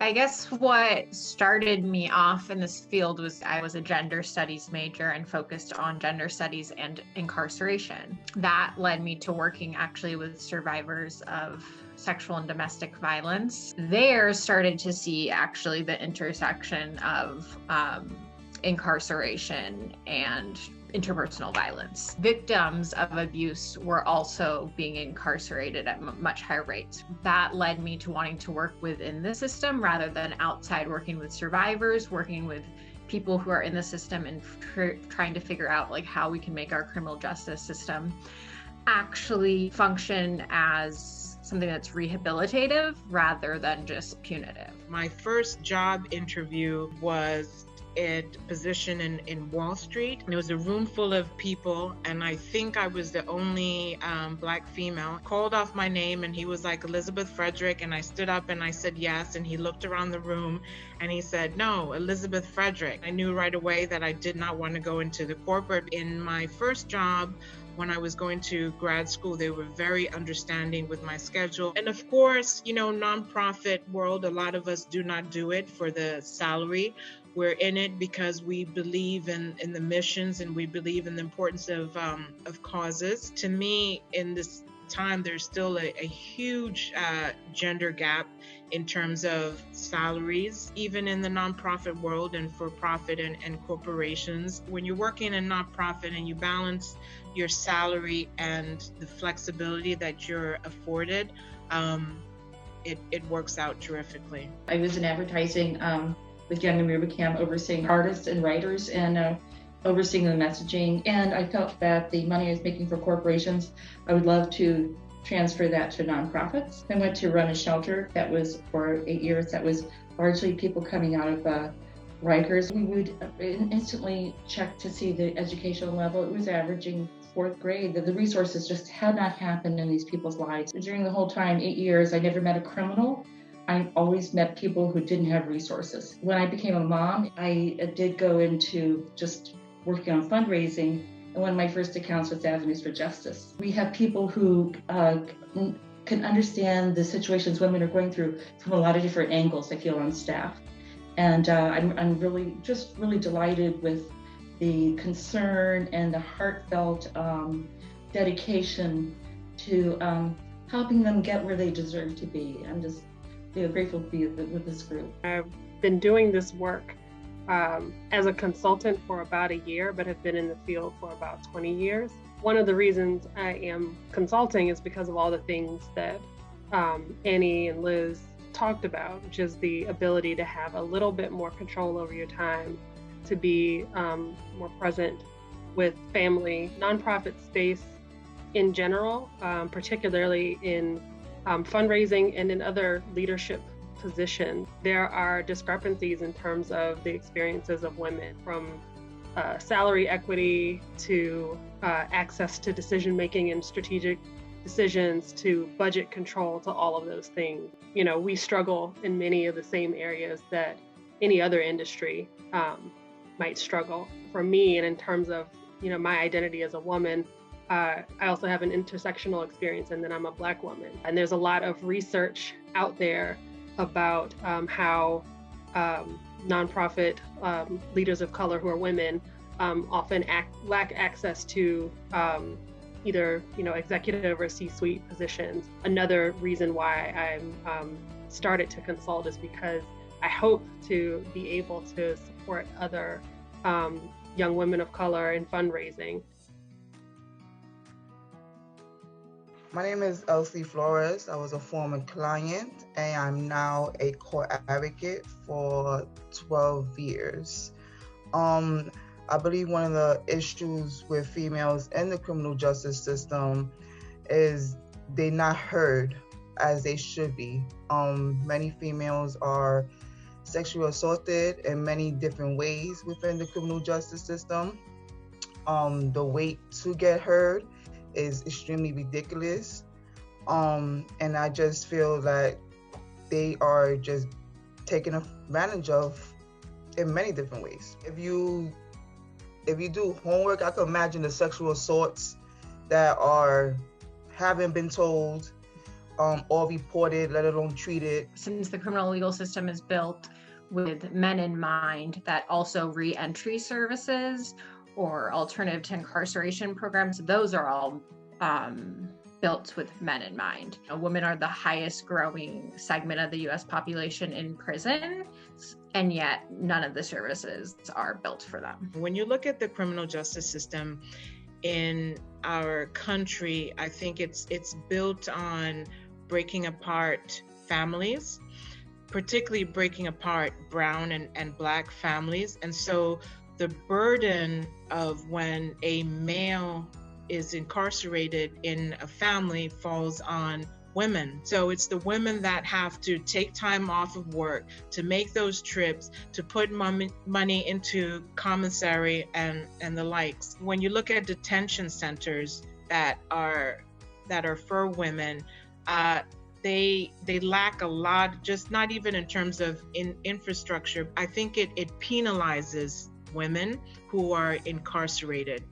I guess what started me off in this field was I was a gender studies major and focused on gender studies and incarceration. That led me to working actually with survivors of sexual and domestic violence. There started to see actually the intersection of incarceration and interpersonal violence. Victims of abuse were also being incarcerated at much higher rates. That led me to wanting to work within the system rather than outside, working with survivors, working with people who are in the system and trying to figure out like how we can make our criminal justice system actually function as something that's rehabilitative rather than just punitive. My first job interview was a position in Wall Street. There was a room full of people, and I think I was the only Black female. Called off my name, and he was like, Elizabeth Frederick, and I stood up and I said yes, and he looked around the room and he said, no, Elizabeth Frederick. I knew right away that I did not want to go into the corporate. In my first job, when I was going to grad school, they were very understanding with my schedule. And of course, nonprofit world, a lot of us do not do it for the salary. We're in it because we believe in the missions and we believe in the importance of causes. To me, in this time, there's still a huge gender gap in terms of salaries, even in the nonprofit world and for-profit and corporations. When you're working in nonprofit and you balance your salary and the flexibility that you're afforded, it works out terrifically. I was in advertising with Young Americam, overseeing artists and writers and overseeing the messaging. And I felt that the money I was making for corporations, I would love to transfer that to nonprofits. I went to run a shelter that was for 8 years. That was largely people coming out of Rikers. We would instantly check to see the educational level. It was averaging 4th grade. The resources just had not happened in these people's lives. During the whole time, 8 years, I never met a criminal. I always met people who didn't have resources. When I became a mom, I did go into just working on fundraising, and one of my first accounts was Avenues for Justice. We have people who can understand the situations women are going through from a lot of different angles, I feel, on staff. And I'm really delighted with the concern and the heartfelt dedication to helping them get where they deserve to be. I'm just grateful to be with this group. I've been doing this work as a consultant for about a year, but have been in the field for about 20 years. One of the reasons I am consulting is because of all the things that Annie and Liz talked about, which is the ability to have a little bit more control over your time, to be more present with family. Nonprofit space in general, particularly in fundraising and in other leadership positions, there are discrepancies in terms of the experiences of women, from salary equity to access to decision-making and strategic decisions to budget control, to all of those things. We struggle in many of the same areas that any other industry might struggle. For me, and in terms of my identity as a woman, I also have an intersectional experience, and then I'm a Black woman. And there's a lot of research out there about how nonprofit leaders of color who are women often lack access to either executive or C-suite positions. Another reason why I'm started to consult is because I hope to be able to support other young women of color in fundraising. My name is elsie.flores. I was a former client, and I'm now a court advocate for 12 years. I believe one of the issues with females in the criminal justice system is they're not heard as they should be. Many females are sexually assaulted in many different ways within the criminal justice system. The wait to get heard is extremely ridiculous. And I just feel that they are just taken advantage of in many different ways. If you do homework, I can imagine the sexual assaults that haven't been told, or reported, let alone treated. Since the criminal legal system is built with men in mind, that also re-entry services or alternative to incarceration programs, those are all built with men in mind. Women are the highest growing segment of the US population in prison, and yet none of the services are built for them. When you look at the criminal justice system in our country, I think it's built on breaking apart families, particularly breaking apart brown and black families. And so the burden of when a male is incarcerated in a family falls on women. So it's the women that have to take time off of work to make those trips, to put money into commissary and the likes. When you look at detention centers that are for women, they lack a lot, just not even in terms of infrastructure. I think it penalizes women who are incarcerated.